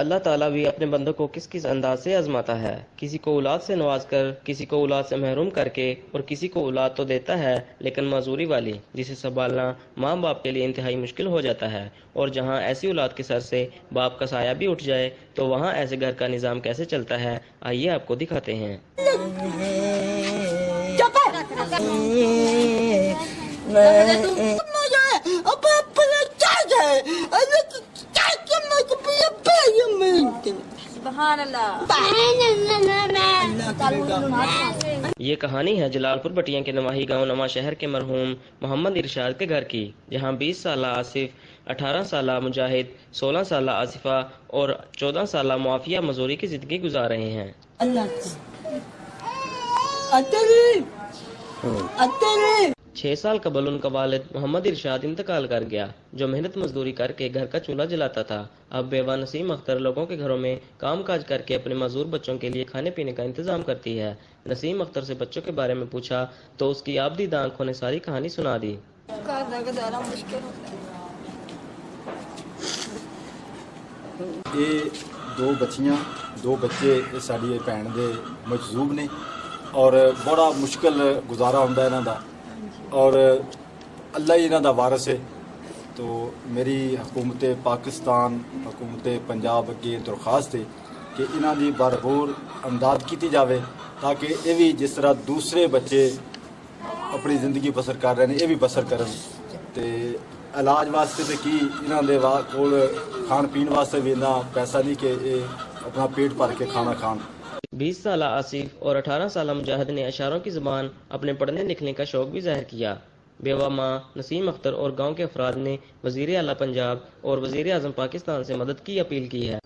اللہ تعالیٰ بھی اپنے بندوں کو کس کس انداز سے آزماتا ہے، کسی کو اولاد سے نواز کر، کسی کو اولاد سے محروم کر کے، اور کسی کو اولاد تو دیتا ہے لیکن معذوری والی، جسے سنبھالنا ماں باپ کے لیے انتہائی مشکل ہو جاتا ہے۔ اور جہاں ایسی اولاد کے سر سے باپ کا سایہ بھی اٹھ جائے تو وہاں ایسے گھر کا نظام کیسے چلتا ہے، آئیے آپ کو دکھاتے ہیں۔ یہ کہانی ہے جلال پور بٹیاں کے نواحی گاؤں نواں شہر کے مرحوم محمد ارشاد کے گھر کی، جہاں 20 سالہ آصف، 18 سالہ مجاہد، 16 سالہ آصفہ اور 14 سالہ معافیہ مزوری کی زندگی گزار رہے ہیں۔ 6 سال قبل ان کا والد محمد ارشاد انتقال کر گیا، جو محنت مزدوری کر کے گھر کا چولہا جلاتا تھا۔ اب بیوہ نسیم اختر لوگوں کے گھروں میں کام کاج کر کے اپنے معذور بچوں کے لیے کھانے پینے کا انتظام کرتی ہے۔ نسیم اختر سے بچوں کے بارے میں پوچھا تو اس کی آبدیدہ آنکھوں نے ساری کہانی سنا دی۔ یہ دو بچیاں، دو بچے ساری بھن دے مجذوب نے اور بڑا مشکل گزارا ہوندا ہے انہاں دا، اور اللہ ہی انہاں دا وارث ہے۔ تو میری حکومت پاکستان، حکومت پنجاب اگے درخواست ہے کہ انہاں دی بھرپور امداد کیتی جاوے تاکہ یہ بھی جس طرح دوسرے بچے اپنی زندگی بسر کر رہے ہیں یہ بھی بسر کرن۔ تے علاج واسطے تے کی انہاں دے کول کھان پین واسطے بھی اتنا پیسہ نہیں کہ یہ اپنا پیٹ بھر کے کھانا کھان۔ 20 سالہ آصف اور 18 سالہ مجاہد نے اشاروں کی زبان اپنے پڑھنے لکھنے کا شوق بھی ظاہر کیا۔ بیوہ ماں نسیم اختر اور گاؤں کے افراد نے وزیر اعلیٰ پنجاب اور وزیر اعظم پاکستان سے مدد کی اپیل کی ہے۔